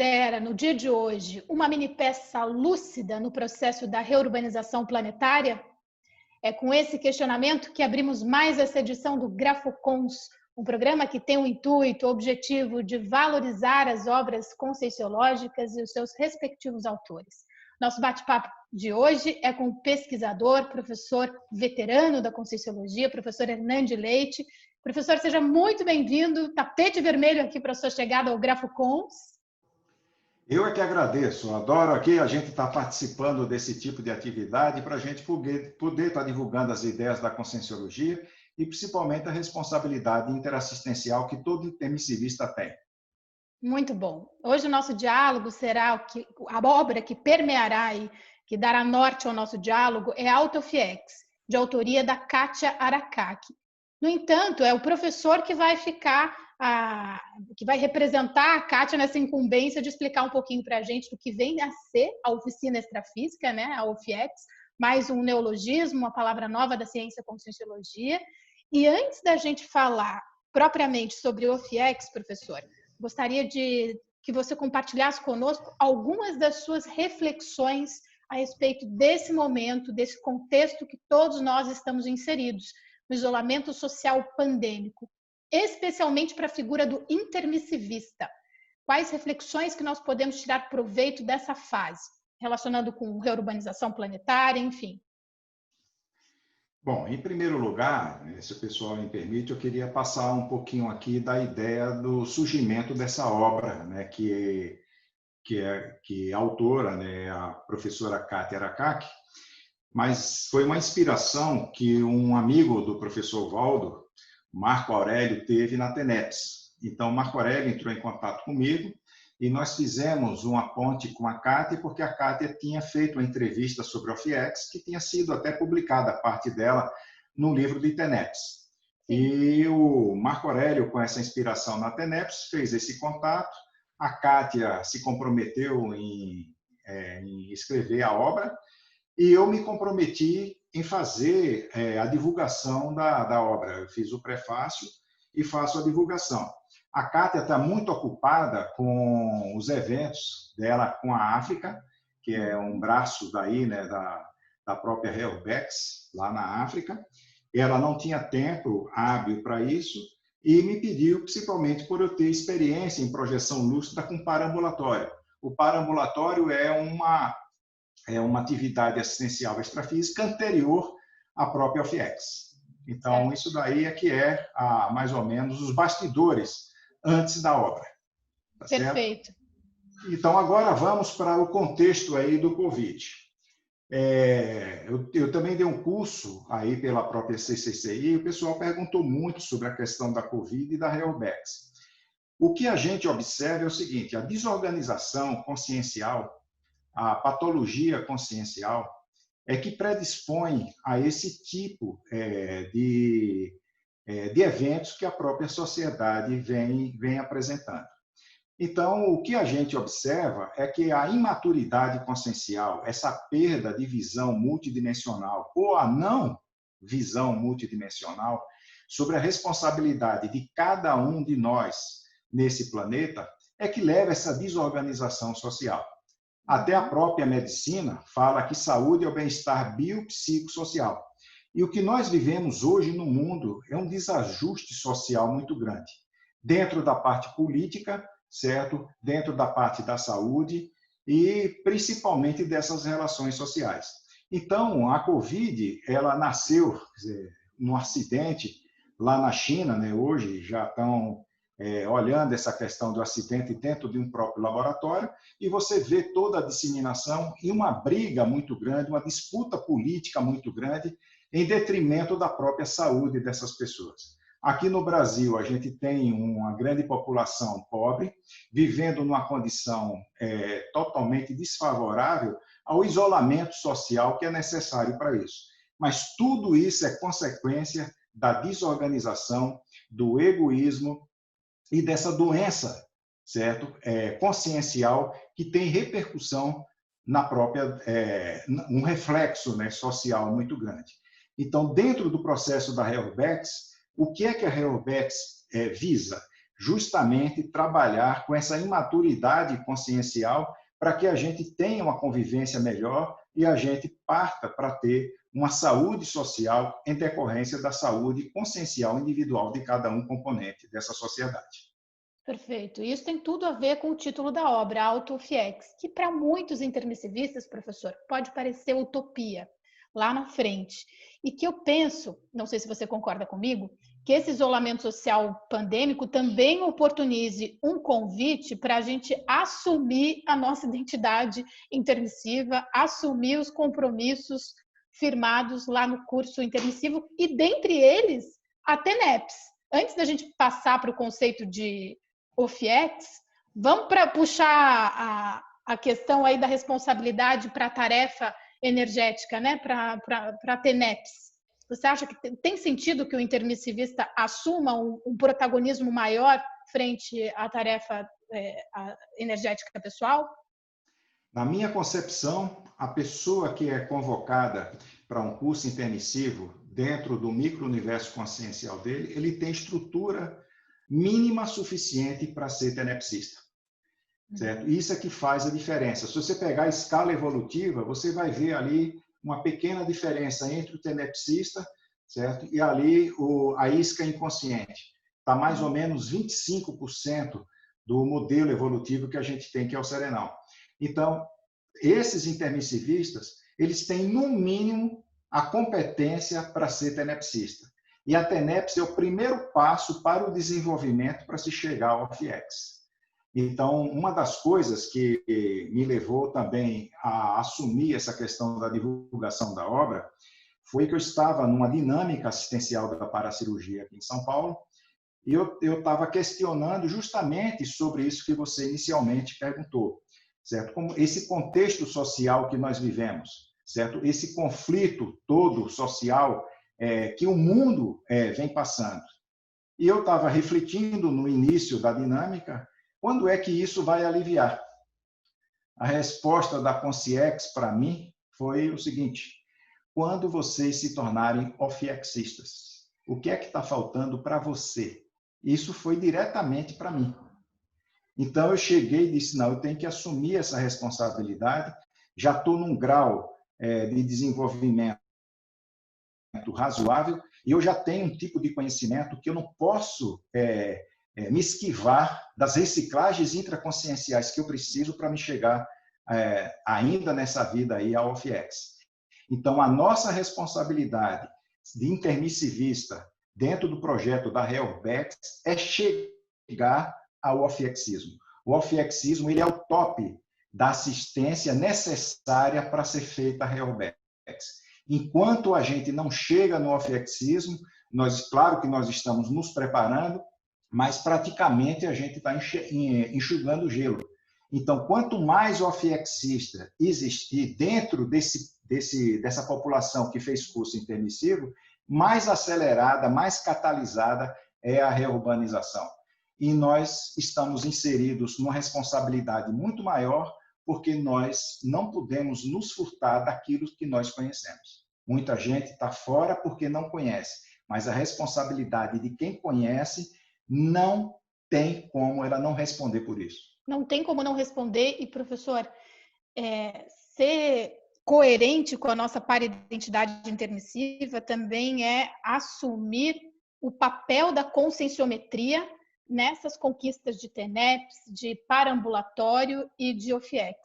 considera, no dia de hoje, uma mini peça lúcida no processo da reurbanização planetária? É com esse questionamento que abrimos mais essa edição do Grafocons, um programa que tem o intuito, o objetivo de valorizar as obras conscienciológicas e os seus respectivos autores. Nosso bate-papo de hoje é com o pesquisador, professor veterano da Conscienciologia, professor Hernande Leite. Professor, seja muito bem-vindo. Tapete vermelho aqui para a sua chegada ao Grafocons. Eu é que agradeço. Adoro aqui a gente estar participando desse tipo de atividade para a gente poder estar divulgando as ideias da Conscienciologia e principalmente a responsabilidade interassistencial que todo intermissivista tem. Muito bom. Hoje o nosso diálogo será a obra que permeará e que dará norte ao nosso diálogo é Autofiex, de autoria da Kátia Aracaki. No entanto, é o professor que vai que vai representar a Kátia nessa incumbência de explicar um pouquinho para a gente do que vem a ser a oficina extrafísica, né, a OFIEX, mais um neologismo, uma palavra nova da ciência Conscienciologia. E antes da gente falar propriamente sobre o OFIEX, professor, gostaria de que você compartilhasse conosco algumas das suas reflexões a respeito desse momento, desse contexto que todos nós estamos inseridos, no isolamento social pandêmico, especialmente para a figura do intermissivista. Quais reflexões que nós podemos tirar proveito dessa fase, relacionando com reurbanização planetária, enfim? Bom, em primeiro lugar, se o pessoal me permite, eu queria passar um pouquinho aqui da ideia do surgimento dessa obra, né, que a autora, né, a professora Kátia Aracaki, mas foi uma inspiração que um amigo do professor Valdo, Marco Aurélio, teve na TENEPS. Então, Marco Aurélio entrou em contato comigo e nós fizemos uma ponte com a Kátia, porque a Kátia tinha feito uma entrevista sobre o OFIEX, que tinha sido até publicada, a parte dela, no livro de TENEPS. E o Marco Aurélio, com essa inspiração na TENEPS, fez esse contato. A Kátia se comprometeu em escrever a obra e eu me comprometi em fazer a divulgação da obra. Eu fiz o prefácio e faço a divulgação. A Kátia está muito ocupada com os eventos dela com a África, que é um braço daí, né, da própria Helbex, lá na África. Ela não tinha tempo hábil para isso e me pediu, principalmente por eu ter experiência em projeção lúcida com paraambulatório. O paraambulatório é uma atividade assistencial extrafísica anterior à própria OFIEX. Então, isso daí é que é mais ou menos os bastidores antes da obra. Tá Perfeito. Certo? Então, agora vamos para o contexto aí do Covid. Eu também dei um curso aí pela própria CCCI e o pessoal perguntou muito sobre a questão da Covid e da Helbex. O que a gente observa é o seguinte: a desorganização consciencial, a patologia consciencial, é que predispõe a esse tipo de eventos que a própria sociedade vem apresentando. Então, o que a gente observa é que a imaturidade consciencial, essa perda de visão multidimensional ou a não visão multidimensional sobre a responsabilidade de cada um de nós nesse planeta, é que leva a essa desorganização social. Até a própria medicina fala que saúde é o bem-estar biopsicossocial. E o que nós vivemos hoje no mundo é um desajuste social muito grande. Dentro da parte política, certo? Dentro da parte da saúde e principalmente dessas relações sociais. Então, a Covid, ela nasceu num acidente lá na China, né? Hoje já estão olhando essa questão do acidente dentro de um próprio laboratório, e você vê toda a disseminação e uma briga muito grande, uma disputa política muito grande, em detrimento da própria saúde dessas pessoas. Aqui no Brasil, a gente tem uma grande população pobre, vivendo numa condição totalmente desfavorável ao isolamento social que é necessário para isso. Mas tudo isso é consequência da desorganização, do egoísmo e dessa doença, certo? Consciencial, que tem repercussão na própria, um reflexo, né, social muito grande. Então, dentro do processo da Helbex, o que é que a Helbex visa? justamente trabalhar com essa imaturidade consciencial para que a gente tenha uma convivência melhor e a gente parta para ter uma saúde social em decorrência da saúde consciencial individual de cada um componente dessa sociedade. Perfeito. E isso tem tudo a ver com o título da obra, Auto-FIEX, que para muitos intermissivistas, professor, pode parecer utopia lá na frente. E que eu penso, não sei se você concorda comigo, que esse isolamento social pandêmico também oportunize um convite para a gente assumir a nossa identidade intermissiva, assumir os compromissos firmados lá no curso intermissivo e, dentre eles, a TENEPS. Antes da gente passar para o conceito de OFIEX, vamos puxar a questão aí da responsabilidade para a tarefa energética, né? Para a TENEPS. Você acha que tem sentido que o intermissivista assuma um protagonismo maior frente à tarefa energética pessoal? Na minha concepção, a pessoa que é convocada para um curso intermissivo, dentro do micro-universo consciencial dele, ele tem estrutura mínima suficiente para ser tenepsista. Certo? Isso é que faz a diferença. Se você pegar a escala evolutiva, você vai ver ali uma pequena diferença entre o tenepsista, certo? E ali a isca inconsciente. Está mais ou menos 25% do modelo evolutivo que a gente tem, que é o serenal. Então, esses intermissivistas, eles têm, no mínimo, a competência para ser tenepsista. E a TENEPS é o primeiro passo para o desenvolvimento para se chegar ao FIEX. Então, uma das coisas que me levou também a assumir essa questão da divulgação da obra foi que eu estava numa dinâmica assistencial da paracirurgia aqui em São Paulo e eu estava questionando justamente sobre isso que você inicialmente perguntou, certo? Como esse contexto social que nós vivemos, certo? Esse conflito todo social que o mundo vem passando. E eu estava refletindo no início da dinâmica, quando é que isso vai aliviar? A resposta da Consciex para mim foi o seguinte: quando vocês se tornarem ofiexistas. O que é que está faltando para você? Isso foi diretamente para mim. Então eu cheguei e disse, não, eu tenho que assumir essa responsabilidade, já estou num grau de desenvolvimento razoável e eu já tenho um tipo de conhecimento que eu não posso me esquivar das reciclagens intraconscienciais que eu preciso para me chegar ainda nessa vida aí ao OFIEX. Então, a nossa responsabilidade de intermissivista dentro do projeto da REORBEX é chegar ao ofiexismo. O ofiexismo ele é o top da assistência necessária para ser feita a REORBEX. Enquanto a gente não chega no ofiexismo, claro que nós estamos nos preparando, mas praticamente a gente está enxugando gelo. Então, quanto mais ofiexista existir dentro dessa população que fez curso intermissivo, mais acelerada, mais catalisada é a reurbanização. E nós estamos inseridos numa responsabilidade muito maior, porque nós não podemos nos furtar daquilo que nós conhecemos. Muita gente está fora porque não conhece, mas a responsabilidade de quem conhece não tem como ela não responder por isso. Não tem como não responder. E, professor, ser coerente com a nossa paridentidade intermissiva também é assumir o papel da conscienciometria nessas conquistas de TENEPS, de parambulatório e de OFIEX.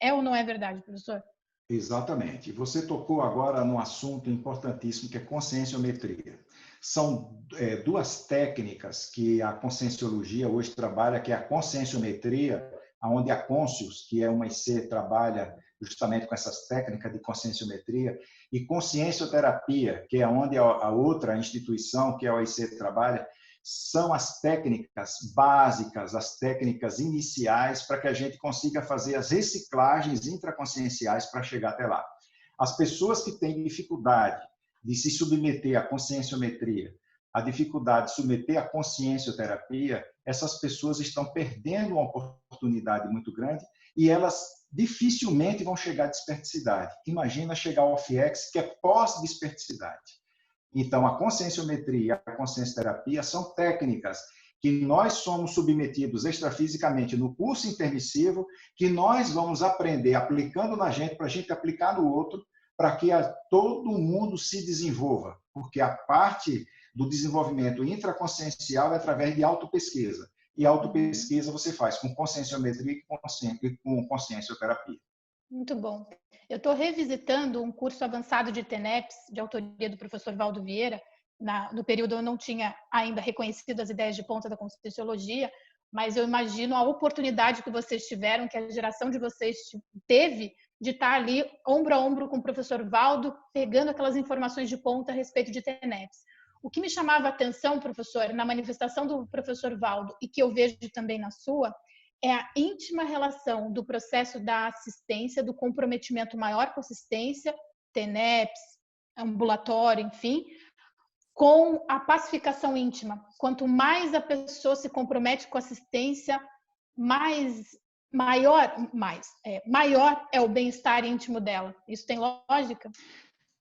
É ou não é verdade, professor? Exatamente. Você tocou agora num assunto importantíssimo que é conscienciometria. São duas técnicas que a conscienciologia hoje trabalha, que é a conscienciometria, onde a Conscius, que é uma IC, trabalha justamente com essas técnicas de conscienciometria, e consciencioterapia, que é onde a outra instituição, que é a OIC, trabalha, são as técnicas básicas, as técnicas iniciais para que a gente consiga fazer as reciclagens intraconscienciais para chegar até lá. As pessoas que têm dificuldade de se submeter à conscienciometria, a dificuldade de submeter à consciencioterapia, essas pessoas estão perdendo uma oportunidade muito grande e elas dificilmente vão chegar à desperticidade. Imagina chegar ao OFIEX, que é pós-desperticidade. Então, a conscienciometria e a consciencioterapia são técnicas que nós somos submetidos extrafisicamente no curso intermissivo, que nós vamos aprender aplicando na gente, para a gente aplicar no outro, para que todo mundo se desenvolva, porque a parte do desenvolvimento intraconsciencial é através de autopesquisa. E autopesquisa você faz com conscienciometria e com consciencioterapia. Muito bom. Eu estou revisitando um curso avançado de TENEPS, de autoria do professor Valdo Vieira. No período eu não tinha ainda reconhecido as ideias de ponta da Conscienciologia, mas eu imagino a oportunidade que vocês tiveram, que a geração de vocês teve, de estar ali ombro a ombro com o professor Valdo, pegando aquelas informações de ponta a respeito de TENEPS. O que me chamava a atenção, professor, na manifestação do professor Valdo, e que eu vejo também na sua, é a íntima relação do processo da assistência, do comprometimento maior com assistência, TENEPS, ambulatório, enfim, com a pacificação íntima. Quanto mais a pessoa se compromete com a assistência, maior é o bem-estar íntimo dela. Isso tem lógica?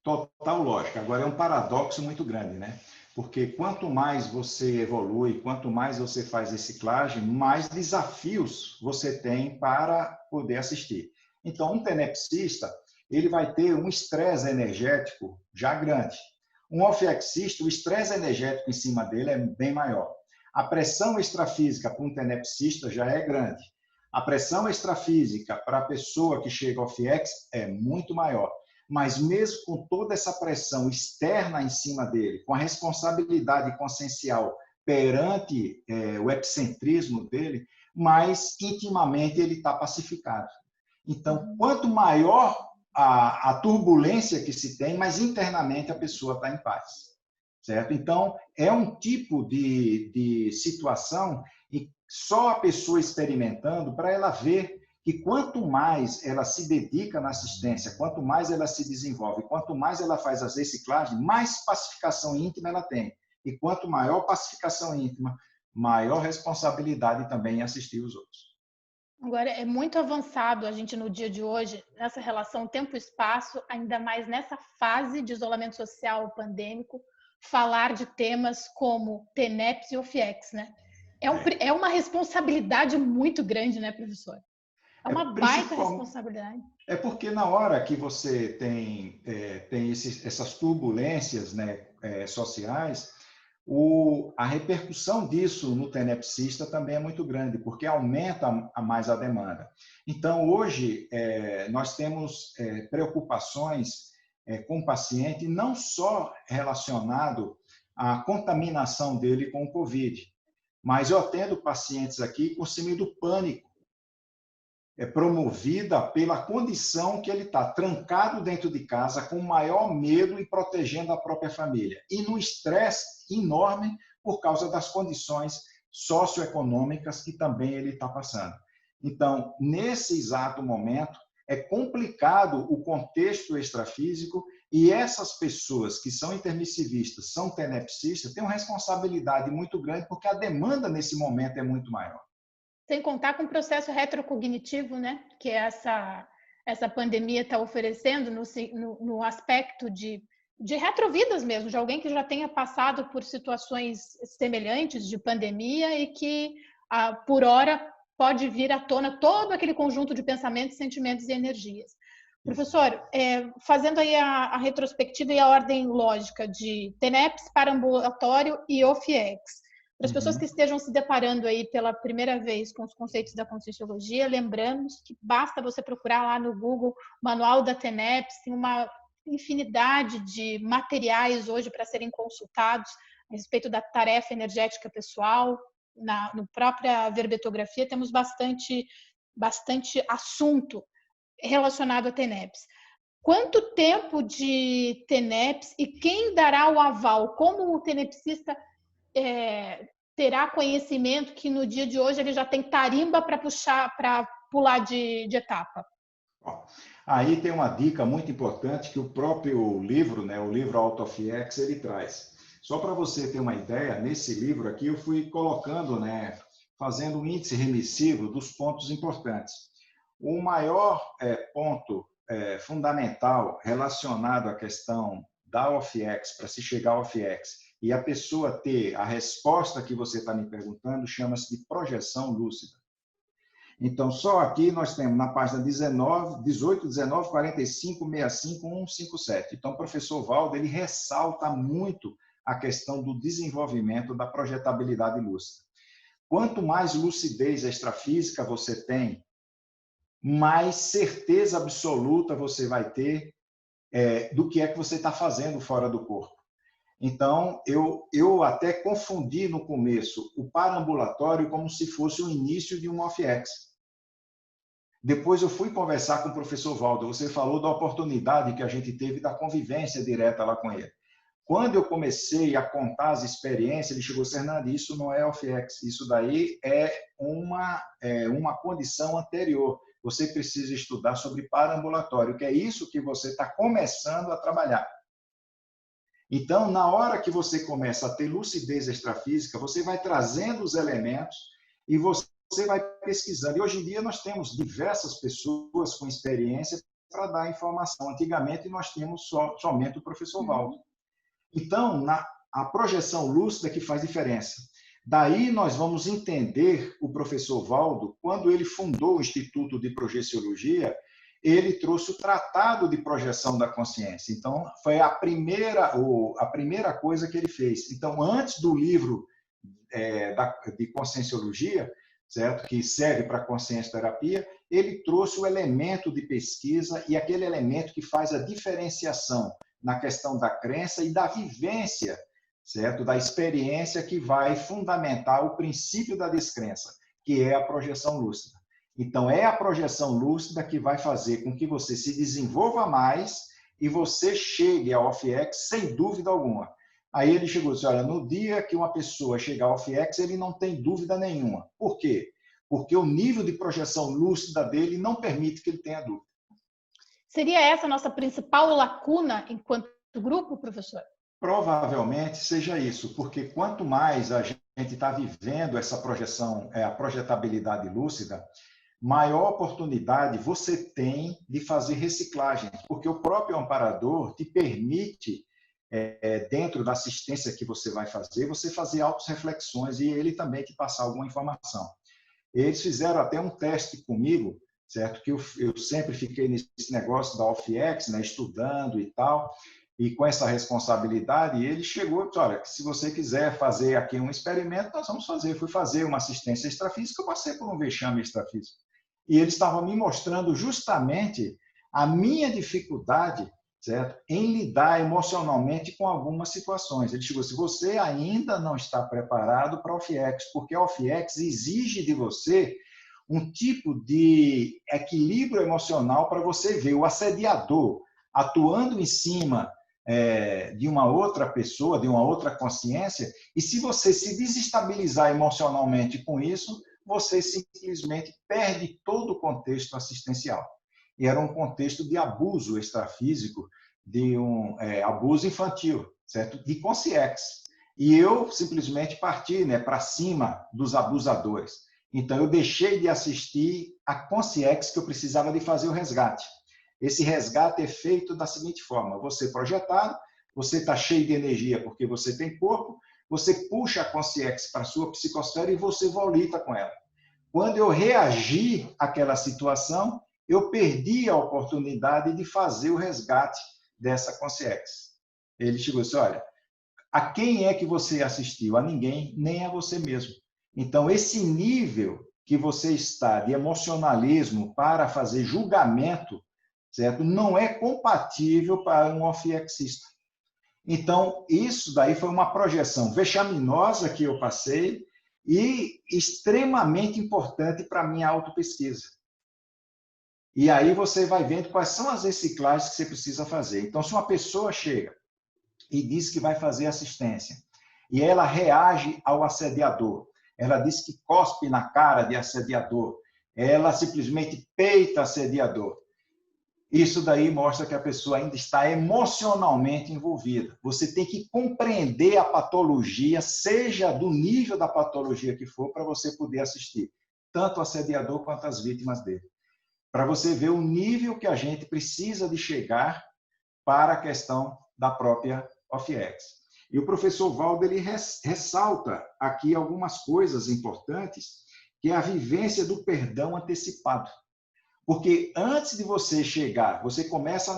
Total lógica. Agora, é um paradoxo muito grande, né? Porque quanto mais você evolui, quanto mais você faz reciclagem, mais desafios você tem para poder assistir. Então, um tenepsista, ele vai ter um estresse energético já grande. Um ofiexista, o estresse energético em cima dele é bem maior. A pressão extrafísica para um tenepsista já é grande. A pressão extrafísica para a pessoa que chega ao FIEX é muito maior. Mas mesmo com toda essa pressão externa em cima dele, com a responsabilidade consciencial perante o epicentrismo dele, mais intimamente ele está pacificado. Então, quanto maior a turbulência que se tem, mais internamente a pessoa está em paz. Certo? Então, é um tipo de situação e só a pessoa experimentando para ela ver que quanto mais ela se dedica na assistência, quanto mais ela se desenvolve, quanto mais ela faz as reciclagens, mais pacificação íntima ela tem. E quanto maior pacificação íntima, maior responsabilidade também em assistir os outros. Agora, é muito avançado a gente no dia de hoje, nessa relação tempo-espaço, ainda mais nessa fase de isolamento social pandêmico, falar de temas como TENEPS e OFIEX, né? É uma responsabilidade muito grande, né, professor? É uma baita responsabilidade. É porque na hora que você tem essas turbulências, né, sociais, a repercussão disso no tenepsista também é muito grande, porque aumenta mais a demanda. Então, hoje, nós temos preocupações com o paciente, não só relacionado à contaminação dele com o Covid, mas eu atendo pacientes aqui com síndrome do pânico, promovida pela condição que ele está trancado dentro de casa com maior medo e protegendo a própria família. E no estresse enorme por causa das condições socioeconômicas que também ele está passando. Então, nesse exato momento, é complicado o contexto extrafísico e essas pessoas que são intermissivistas, são tenepsistas, têm uma responsabilidade muito grande porque a demanda nesse momento é muito maior. Sem contar com o processo retrocognitivo, né? Que essa pandemia está oferecendo no aspecto de retrovidas mesmo, de alguém que já tenha passado por situações semelhantes de pandemia e que, por hora, pode vir à tona todo aquele conjunto de pensamentos, sentimentos e energias. Professor, fazendo aí a retrospectiva e a ordem lógica de TENEPS, paraambulatório e OFIEX, para as pessoas que estejam se deparando aí pela primeira vez com os conceitos da Conscienciologia, lembramos que basta você procurar lá no Google Manual da TENEPS, tem uma infinidade de materiais hoje para serem consultados a respeito da tarefa energética pessoal. Na própria verbetografia temos bastante assunto relacionado a TENEPS. Quanto tempo de TENEPS e quem dará o aval? Como o tenepsista terá conhecimento que no dia de hoje ele já tem tarimba para pular de etapa? Aí tem uma dica muito importante que o próprio livro, né, o livro Out of X, ele traz. Só para você ter uma ideia, nesse livro aqui eu fui colocando, né, fazendo um índice remissivo dos pontos importantes. O maior ponto fundamental relacionado à questão da OFX, para se chegar ao OFX, e a pessoa ter a resposta que você está me perguntando, chama-se de projeção lúcida. Então, só aqui nós temos na página 19, 18, 19, 45, 65, 157. Então, o professor Valdo, ele ressalta muito a questão do desenvolvimento da projetabilidade lúcida. Quanto mais lucidez extrafísica você tem, mais certeza absoluta você vai ter do que é que você está fazendo fora do corpo. Então, eu até confundi no começo o paraambulatório como se fosse o início de um OFF-X. Depois eu fui conversar com o professor Valdo, você falou da oportunidade que a gente teve da convivência direta lá com ele. Quando eu comecei a contar as experiências, ele chegou, Fernando, isso não é OFF-X, isso daí é uma condição anterior. Você precisa estudar sobre paraambulatório, que é isso que você está começando a trabalhar. Então, na hora que você começa a ter lucidez extrafísica, você vai trazendo os elementos e você vai pesquisando. E hoje em dia nós temos diversas pessoas com experiência para dar informação. Antigamente nós tínhamos somente o professor Valdo. Então, a projeção lúcida que faz diferença. Daí nós vamos entender o professor Valdo, quando ele fundou o Instituto de Projeciologia, ele trouxe o Tratado de Projeção da Consciência. Então, foi a primeira coisa que ele fez. Então, antes do livro de Conscienciologia, certo? Que serve para a consciência terapia, ele trouxe o elemento de pesquisa e aquele elemento que faz a diferenciação na questão da crença e da vivência, certo? Da experiência que vai fundamentar o princípio da descrença, que é a projeção lúcida. Então, é a projeção lúcida que vai fazer com que você se desenvolva mais e você chegue ao OFF-X sem dúvida alguma. Aí ele chegou e disse, olha, no dia que uma pessoa chegar ao OFF-X, ele não tem dúvida nenhuma. Por quê? Porque o nível de projeção lúcida dele não permite que ele tenha dúvida. Seria essa a nossa principal lacuna enquanto grupo, professor? Provavelmente seja isso, porque quanto mais a gente está vivendo essa projeção, a projetabilidade lúcida, maior oportunidade você tem de fazer reciclagem, porque o próprio amparador te permite, dentro da assistência que você vai fazer, você fazer autorreflexões e ele também te passar alguma informação. Eles fizeram até um teste comigo, certo? Que eu sempre fiquei nesse negócio da OFF-X, né, estudando e tal, e com essa responsabilidade, ele chegou e disse, olha, se você quiser fazer aqui um experimento, nós vamos fazer. Eu fui fazer uma assistência extrafísica, eu passei por um vexame extrafísico. E eles estavam me mostrando justamente a minha dificuldade, certo? Em lidar emocionalmente com algumas situações. Ele chegou, se você ainda não está preparado para o OFF-X, porque o OFF-X exige de você um tipo de equilíbrio emocional para você ver o assediador atuando em cima de uma outra pessoa, de uma outra consciência, e se você se desestabilizar emocionalmente com isso, você simplesmente perde todo o contexto assistencial. E era um contexto de abuso extrafísico, de um abuso infantil, certo? De consciex. E eu simplesmente parti, né, para cima dos abusadores. Então, eu deixei de assistir a consciex que eu precisava de fazer o resgate. Esse resgate é feito da seguinte forma, você projetado, você está cheio de energia porque você tem corpo, você puxa a consciex para a sua psicosfera e você volita com ela. Quando eu reagi àquela situação, eu perdi a oportunidade de fazer o resgate dessa consciex. Ele chegou e disse, olha, a quem é que você assistiu? A ninguém, nem a você mesmo. Então, esse nível que você está de emocionalismo para fazer julgamento, certo? Não é compatível para um OFF-Xista. Então, isso daí foi uma projeção vexaminosa que eu passei e extremamente importante para a minha autopesquisa. E aí você vai vendo quais são as reciclagens que você precisa fazer. Então, se uma pessoa chega e diz que vai fazer assistência e ela reage ao assediador, ela diz que cospe na cara de assediador, ela simplesmente peita assediador, isso daí mostra que a pessoa ainda está emocionalmente envolvida. Você tem que compreender a patologia, seja do nível da patologia que for, para você poder assistir, tanto o assediador quanto as vítimas dele. Para você ver o nível que a gente precisa de chegar para a questão da própria OFF-X. E o professor Valdo ele ressalta aqui algumas coisas importantes, que é a vivência do perdão antecipado. Porque antes de você chegar, você começa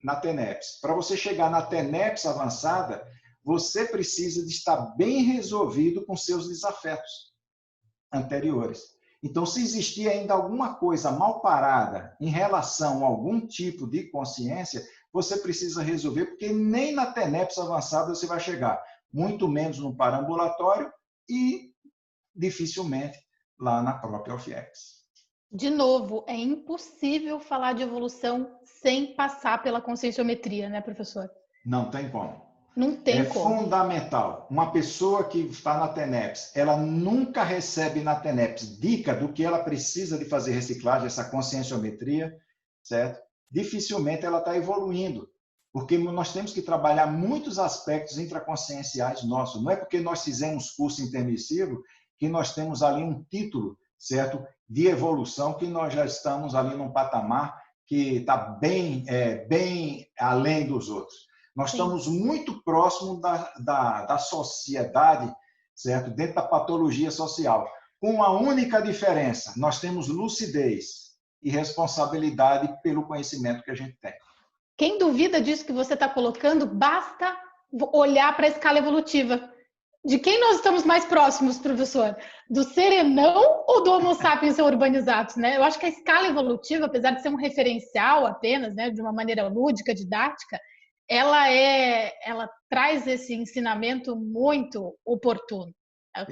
na TENEPS. Para você chegar na TENEPS avançada, você precisa de estar bem resolvido com seus desafetos anteriores. Então, se existir ainda alguma coisa mal parada em relação a algum tipo de consciência, você precisa resolver, porque nem na TENEPS avançada você vai chegar, muito menos no parambulatório e dificilmente lá na própria OFIEX. De novo, é impossível falar de evolução sem passar pela conscienciometria, né, professor? Não tem como. Não tem como. É fundamental. Uma pessoa que está na TENEPS, ela nunca recebe na TENEPS dica do que ela precisa de fazer reciclagem, essa conscienciometria, certo? Dificilmente ela está evoluindo, porque nós temos que trabalhar muitos aspectos intraconscienciais nossos. Não é porque nós fizemos curso intermissivo que nós temos ali um título, certo? De evolução, que nós já estamos ali num patamar que está bem além dos outros. Nós estamos muito próximos da sociedade, certo? Dentro da patologia social. Com uma única diferença, nós temos lucidez e responsabilidade pelo conhecimento que a gente tem. Quem duvida disso que você está colocando, basta olhar para a escala evolutiva. De quem nós estamos mais próximos, professor? Do serenão ou do Homo sapiens urbanizados, né? Eu acho que a escala evolutiva, apesar de ser um referencial apenas, né, de uma maneira lúdica, didática, ela traz esse ensinamento muito oportuno.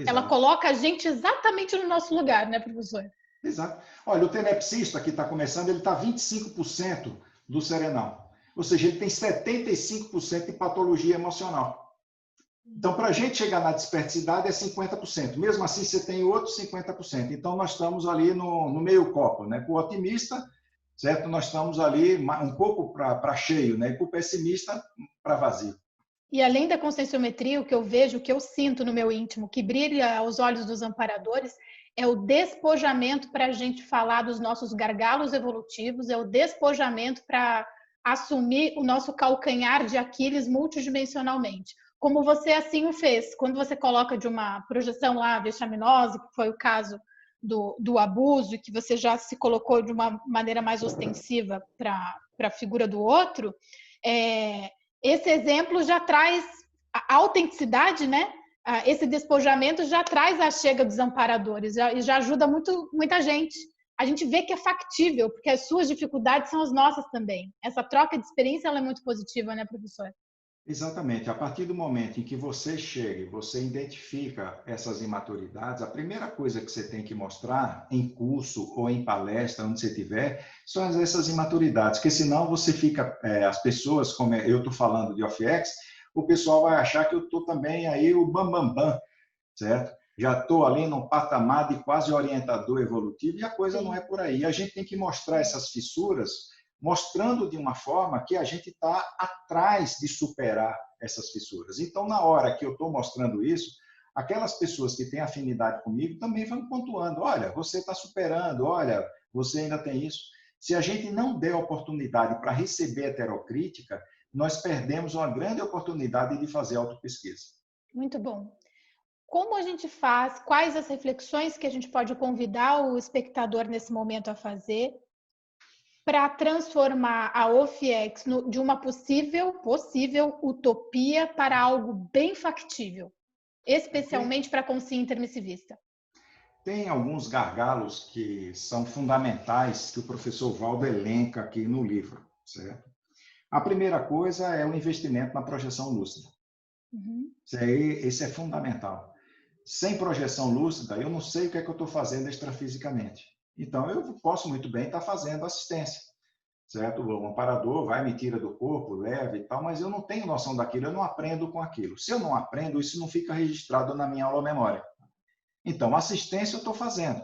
Ela coloca a gente exatamente no nosso lugar, né, professor? Exato. Olha, o tenepsista que está começando, ele está 25% do serenal. Ou seja, ele tem 75% de patologia emocional. Então, para a gente chegar na desperticidade é 50%. Mesmo assim, você tem outros 50%. Então, nós estamos ali no meio copo, né? Para o otimista, certo? Nós estamos ali um pouco para cheio, né? E para o pessimista, para vazio. E além da conscienciometria, o que eu vejo, o que eu sinto no meu íntimo, que brilha aos olhos dos amparadores, é o despojamento para a gente falar dos nossos gargalos evolutivos, é o despojamento para assumir o nosso calcanhar de Aquiles multidimensionalmente. Como você assim o fez, quando você coloca de uma projeção lá vexaminosa, que foi o caso do abuso, e que você já se colocou de uma maneira mais ostensiva para a figura do outro, esse exemplo já traz a autenticidade, né? Esse despojamento já traz a chega dos amparadores e já ajuda muita gente. A gente vê que é factível, porque as suas dificuldades são as nossas também. Essa troca de experiência ela é muito positiva, né, professor? Exatamente. A partir do momento em que você chega e você identifica essas imaturidades, a primeira coisa que você tem que mostrar em curso ou em palestra, onde você estiver, são essas imaturidades, porque senão você fica, as pessoas, como eu estou falando de OFIEX, o pessoal vai achar que eu estou também aí o bam, certo? Já estou ali num patamar de quase orientador evolutivo e a coisa não é por aí. A gente tem que mostrar essas fissuras, mostrando de uma forma que a gente está atrás de superar essas fissuras. Então, na hora que eu estou mostrando isso, aquelas pessoas que têm afinidade comigo também vão pontuando. Olha, você está superando, olha, você ainda tem isso. Se a gente não der oportunidade para receber heterocrítica, nós perdemos uma grande oportunidade de fazer autopesquisa. Muito bom. Como a gente faz? Quais as reflexões que a gente pode convidar o espectador nesse momento a fazer para transformar a OFIEX de uma possível utopia para algo bem factível, especialmente para a consciência intermissivista? Tem alguns gargalos que são fundamentais que o professor Valdo elenca aqui no livro, certo? A primeira coisa é o investimento na projeção lúcida. Esse é fundamental. Sem projeção lúcida, eu não sei o que é que eu estou fazendo extrafisicamente. Então, eu posso muito bem estar fazendo assistência, certo? O amparador vai, me tira do corpo, leva e tal, mas eu não tenho noção daquilo, eu não aprendo com aquilo. Se eu não aprendo, isso não fica registrado na minha aula-memória. Então, assistência eu estou fazendo,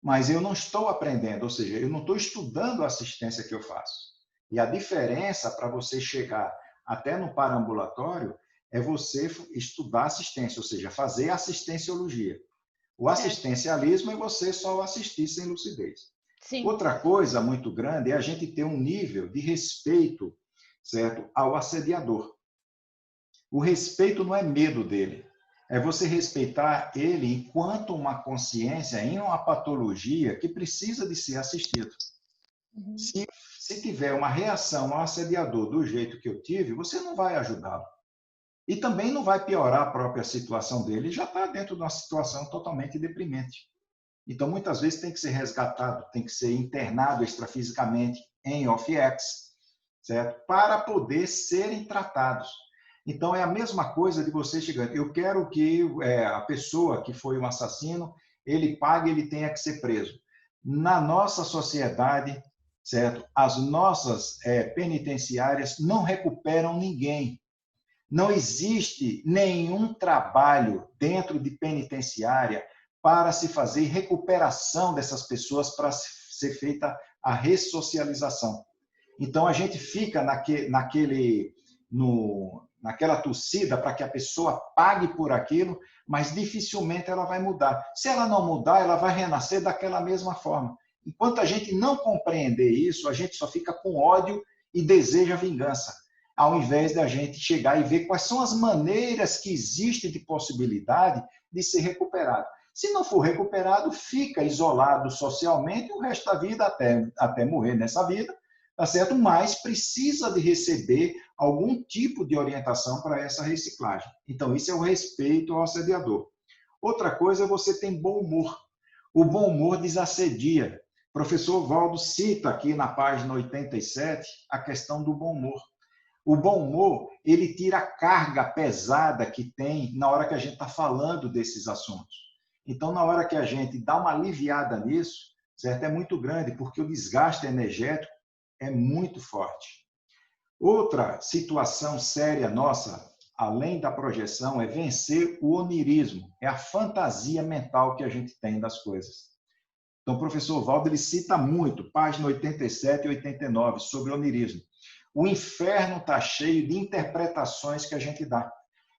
mas eu não estou aprendendo, ou seja, eu não estou estudando a assistência que eu faço. E a diferença para você chegar até no parambulatório é você estudar assistência, ou seja, fazer assistenciologia. O assistencialismo é você só assistir sem lucidez. Sim. Outra coisa muito grande é a gente ter um nível de respeito, certo, ao assediador. O respeito não é medo dele. É você respeitar ele enquanto uma consciência em uma patologia que precisa de ser assistido. Uhum. Se tiver uma reação ao assediador do jeito que eu tive, você não vai ajudá-lo. E também não vai piorar a própria situação dele, ele já está dentro de uma situação totalmente deprimente. Então, muitas vezes tem que ser resgatado, tem que ser internado extrafisicamente em OFF-X, certo? Para poder serem tratados. Então, é a mesma coisa de você chegando. Eu quero que a pessoa que foi um assassino, ele pague, ele tenha que ser preso. Na nossa sociedade, certo? As nossas penitenciárias não recuperam ninguém. Não existe nenhum trabalho dentro de penitenciária para se fazer recuperação dessas pessoas, para ser feita a ressocialização. Então, a gente fica naquela torcida para que a pessoa pague por aquilo, mas dificilmente ela vai mudar. Se ela não mudar, ela vai renascer daquela mesma forma. Enquanto a gente não compreender isso, a gente só fica com ódio e deseja vingança, ao invés da gente chegar e ver quais são as maneiras que existem de possibilidade de ser recuperado. Se não for recuperado, fica isolado socialmente o resto da vida, até morrer nessa vida, tá certo? Mas precisa de receber algum tipo de orientação para essa reciclagem. Então, isso é o respeito ao assediador. Outra coisa é você ter bom humor. O bom humor desassedia. O professor Valdo cita aqui na página 87 a questão do bom humor. O bom humor, ele tira a carga pesada que tem na hora que a gente está falando desses assuntos. Então, na hora que a gente dá uma aliviada nisso, certo? É muito grande, porque o desgaste energético é muito forte. Outra situação séria nossa, além da projeção, é vencer o onirismo, é a fantasia mental que a gente tem das coisas. Então, o professor Valdo, ele cita muito, página 87 e 89, sobre o onirismo. O inferno está cheio de interpretações que a gente dá.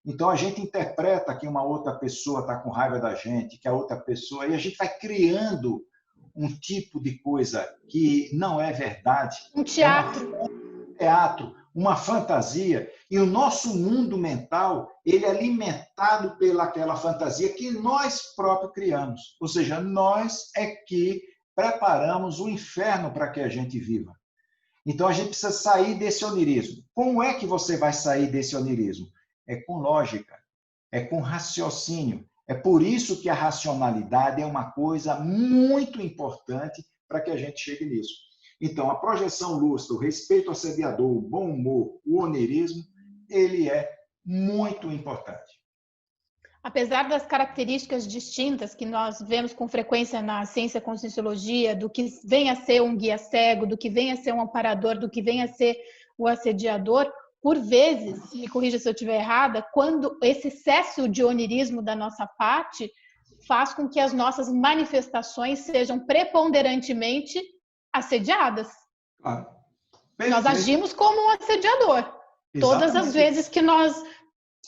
Então, a gente interpreta que uma outra pessoa está com raiva da gente, que a outra pessoa... E a gente vai criando um tipo de coisa que não é verdade. Um teatro. Teatro, uma fantasia. E o nosso mundo mental, ele é alimentado pelaquela fantasia que nós próprios criamos. Ou seja, nós é que preparamos o inferno para que a gente viva. Então, a gente precisa sair desse onirismo. Como é que você vai sair desse onirismo? É com lógica, é com raciocínio. É por isso que a racionalidade é uma coisa muito importante para que a gente chegue nisso. Então, a projeção lúcida, o respeito ao assediador, o bom humor, o onirismo, ele é muito importante. Apesar das características distintas que nós vemos com frequência na ciência conscienciologia, do que vem a ser um guia cego, do que vem a ser um amparador, do que vem a ser o assediador, por vezes, me corrija se eu estiver errada, quando esse excesso de onirismo da nossa parte faz com que as nossas manifestações sejam preponderantemente assediadas. Ah, nós agimos como um assediador. Exatamente. Todas as vezes que nós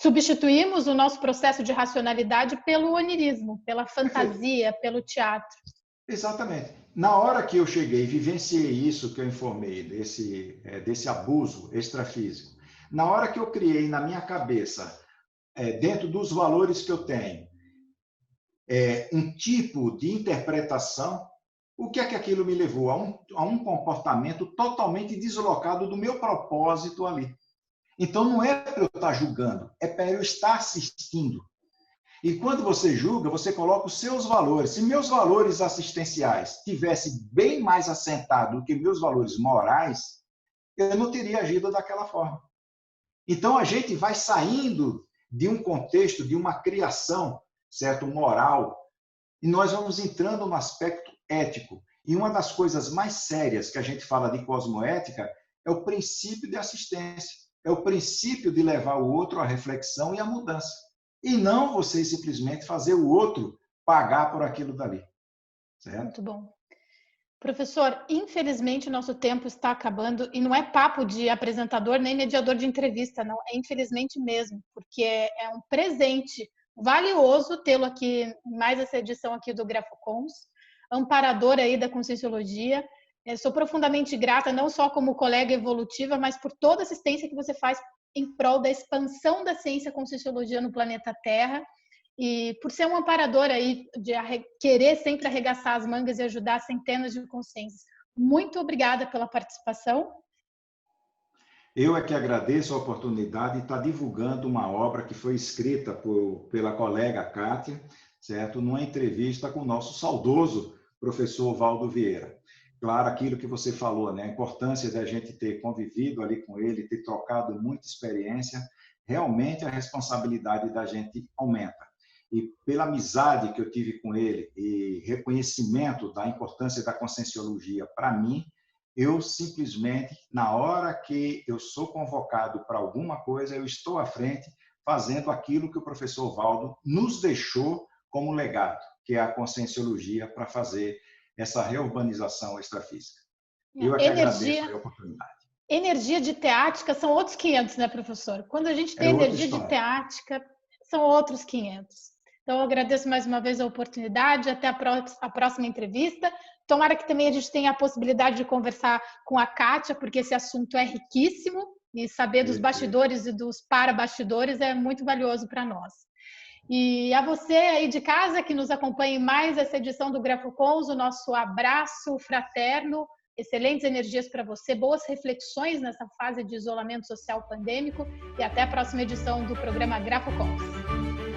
substituímos o nosso processo de racionalidade pelo onirismo, pela fantasia, pelo teatro. Exatamente. Na hora que eu cheguei e vivenciei isso que eu informei, desse abuso extrafísico, na hora que eu criei na minha cabeça, dentro dos valores que eu tenho, um tipo de interpretação, o que é que aquilo me levou? A um comportamento totalmente deslocado do meu propósito ali. Então, não é para eu estar julgando, é para eu estar assistindo. E quando você julga, você coloca os seus valores. Se meus valores assistenciais tivessem bem mais assentado do que meus valores morais, eu não teria agido daquela forma. Então, a gente vai saindo de um contexto, de uma criação, certo, moral, e nós vamos entrando no aspecto ético. E uma das coisas mais sérias que a gente fala de cosmoética é o princípio de assistência. É o princípio de levar o outro à reflexão e à mudança. E não você simplesmente fazer o outro pagar por aquilo dali. Certo? Muito bom. Professor, infelizmente o nosso tempo está acabando e não é papo de apresentador nem mediador de entrevista, não. É infelizmente mesmo, porque é um presente valioso tê-lo aqui, mais essa edição aqui do Grafocons, amparador aí da Conscienciologia. Sou profundamente grata, não só como colega evolutiva, mas por toda a assistência que você faz em prol da expansão da ciência Conscienciologia no planeta Terra, e por ser um amparador aí de querer sempre arregaçar as mangas e ajudar centenas de consciências. Muito obrigada pela participação. Eu é que agradeço a oportunidade de estar divulgando uma obra que foi escrita pela colega Kátia, certo? Numa entrevista com o nosso saudoso professor Valdo Vieira. Claro, aquilo que você falou, né? A importância da gente ter convivido ali com ele, ter trocado muita experiência, realmente a responsabilidade da gente aumenta. E pela amizade que eu tive com ele e reconhecimento da importância da Conscienciologia para mim, eu simplesmente, na hora que eu sou convocado para alguma coisa, eu estou à frente fazendo aquilo que o professor Valdo nos deixou como legado, que é a Conscienciologia para fazer essa reurbanização extrafísica. Eu é que agradeço a oportunidade. Energia de teática são outros 500, né, professor? Quando a gente tem energia de teática, são outros 500. Então, eu agradeço mais uma vez a oportunidade. Até a próxima entrevista. Tomara que também a gente tenha a possibilidade de conversar com a Kátia, porque esse assunto é riquíssimo e saber dos bastidores e dos para-bastidores é muito valioso para nós. E a você aí de casa que nos acompanha em mais essa edição do GrafoCons, o nosso abraço fraterno, excelentes energias para você, boas reflexões nessa fase de isolamento social pandêmico e até a próxima edição do programa GrafoCons.